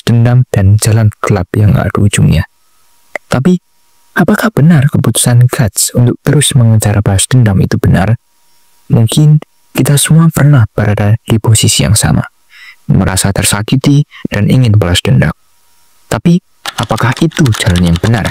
balas dendam dan jalan gelap yang gak ada ujungnya. Tapi, apakah benar keputusan Guts untuk terus mengejar balas dendam itu benar? Mungkin kita semua pernah berada di posisi yang sama, merasa tersakiti dan ingin balas dendam. Tapi, apakah itu jalan yang benar?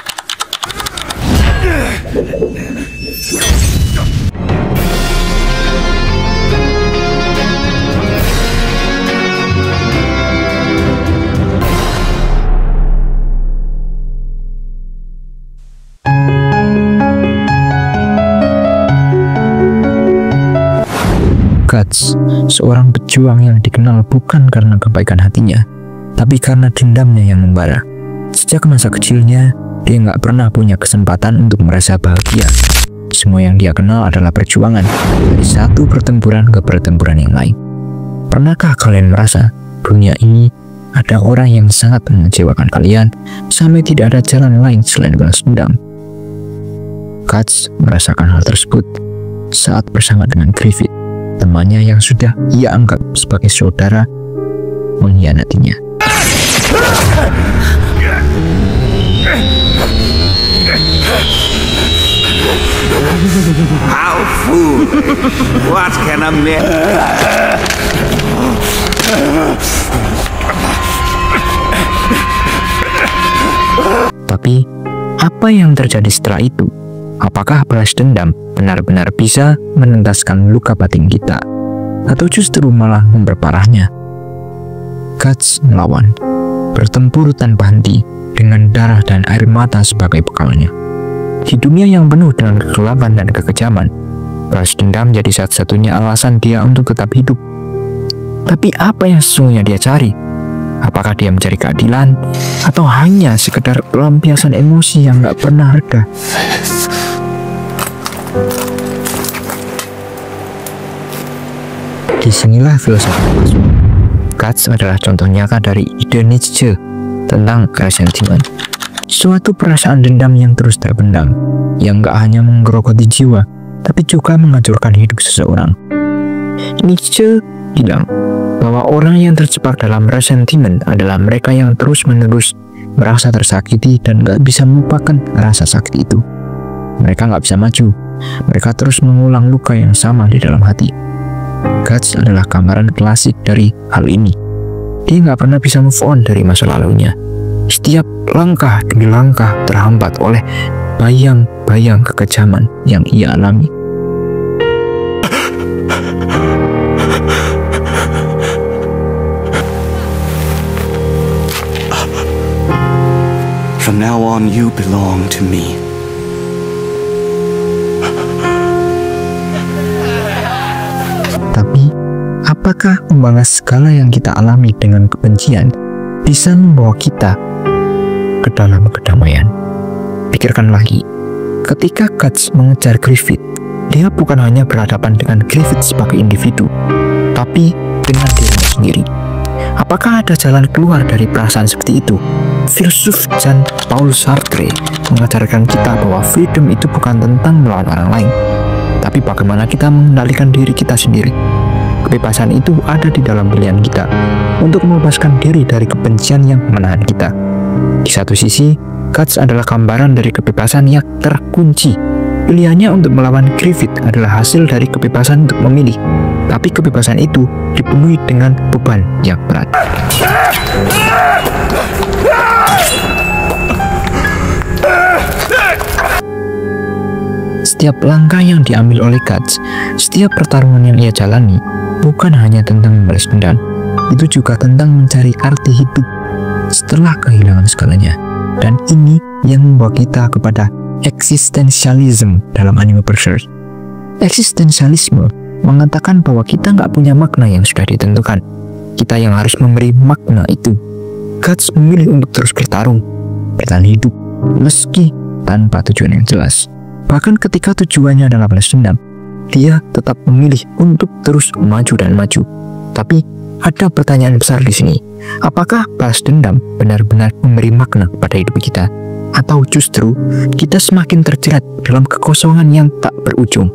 Guts, seorang pejuang yang dikenal bukan karena kebaikan hatinya, tapi karena dendamnya yang membara. Sejak masa kecilnya, dia nggak pernah punya kesempatan untuk merasa bahagia. Semua yang dia kenal adalah perjuangan, dari satu pertempuran ke pertempuran yang lain. Pernahkah kalian merasa, dunia ini ada orang yang sangat mengecewakan kalian, sampai tidak ada jalan lain selain balas dendam? Guts merasakan hal tersebut saat bersama dengan Griffith, temannya yang sudah ia anggap sebagai saudara, mengkhianatinya. How foolish! What can a man? Tapi, apa yang terjadi setelah itu? Apakah balas dendam benar-benar bisa menentaskan luka batin kita, atau justru malah memperparahnya? Guts melawan, bertempur tanpa henti dengan darah dan air mata sebagai bekalnya. Di dunia yang penuh dengan kegelapan dan kekejaman, balas dendam jadi satu-satunya alasan dia untuk tetap hidup. Tapi apa yang sesungguhnya dia cari? Apakah dia mencari keadilan, atau hanya sekedar pelampiasan emosi yang gak pernah reda? Disinilah filosofi masuk. Guts adalah contoh nyata dari ide Nietzsche tentang resentment, suatu perasaan dendam yang terus terpendam, yang gak hanya menggerogoti jiwa, tapi juga menghancurkan hidup seseorang. Nietzsche bilang bahwa orang yang terjebak dalam resentment adalah mereka yang terus-menerus merasa tersakiti dan gak bisa melupakan rasa sakit itu. Mereka gak bisa maju, mereka terus mengulang luka yang sama di dalam hati. Guts adalah gambaran klasik dari hal ini. Dia nggak pernah bisa move on dari masa lalunya. Setiap langkah demi langkah terhambat oleh bayang-bayang kekejaman yang ia alami. From now on, you belong to me. Tapi, apakah membalas segala yang kita alami dengan kebencian bisa membawa kita ke dalam kedamaian? Pikirkan lagi, ketika Guts mengejar Griffith, dia bukan hanya berhadapan dengan Griffith sebagai individu, tapi dengan dirinya sendiri. Apakah ada jalan keluar dari perasaan seperti itu? Filsuf Jean-Paul Sartre mengajarkan kita bahwa freedom itu bukan tentang melawan orang lain, tapi bagaimana kita mengendalikan diri kita sendiri. Kebebasan itu ada di dalam pilihan kita untuk melepaskan diri dari kebencian yang menahan kita. Di satu sisi, Guts adalah gambaran dari kebebasan yang terkunci. Pilihannya untuk melawan Griffith adalah hasil dari kebebasan untuk memilih, tapi kebebasan itu dipenuhi dengan beban yang berat. Setiap langkah yang diambil oleh Guts, setiap pertarungan yang ia jalani, bukan hanya tentang membalas dendam, itu juga tentang mencari arti hidup setelah kehilangan segalanya. Dan ini yang membawa kita kepada eksistensialisme dalam anime Berserk. Eksistensialisme mengatakan bahwa kita nggak punya makna yang sudah ditentukan. Kita yang harus memberi makna itu. Guts memilih untuk terus bertarung, bertahan hidup, meski tanpa tujuan yang jelas. Bahkan ketika tujuannya adalah balas dendam, dia tetap memilih untuk terus maju dan maju. Tapi ada pertanyaan besar di sini. Apakah balas dendam benar-benar memberi makna pada hidup kita? Atau justru kita semakin terjerat dalam kekosongan yang tak berujung?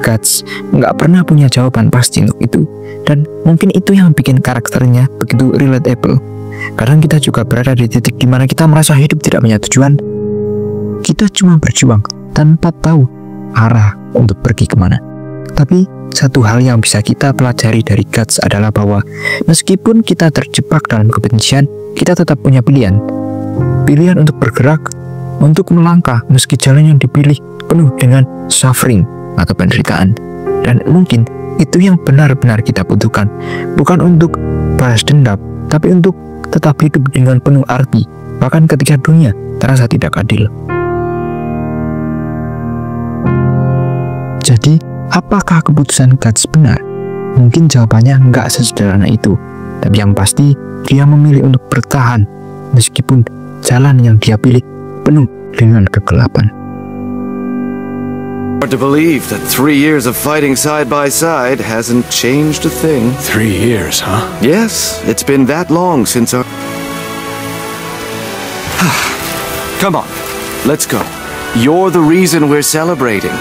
Guts nggak pernah punya jawaban pasti untuk itu, dan mungkin itu yang bikin karakternya begitu relatable. Kadang kita juga berada di titik dimana kita merasa hidup tidak punya tujuan. Kita cuma berjuang tanpa tahu arah untuk pergi kemana. Tapi satu hal yang bisa kita pelajari dari Guts adalah bahwa meskipun kita terjebak dalam kebencian, kita tetap punya pilihan. Pilihan untuk bergerak, untuk melangkah meski jalan yang dipilih penuh dengan suffering atau penderitaan. Dan mungkin itu yang benar-benar kita butuhkan, bukan untuk balas dendam, tapi untuk tetap hidup dengan penuh arti, bahkan ketika dunia terasa tidak adil. Jadi, apakah keputusan Guts benar? Mungkin jawabannya nggak sesederhana itu, tapi yang pasti dia memilih untuk bertahan meskipun jalan yang dia pilih penuh dengan kegelapan. Hard to believe that 3 years of fighting side by side hasn't changed a thing. 3 years, huh? Yes, it's been that long since our... Come on, let's go. You're the reason we're celebrating.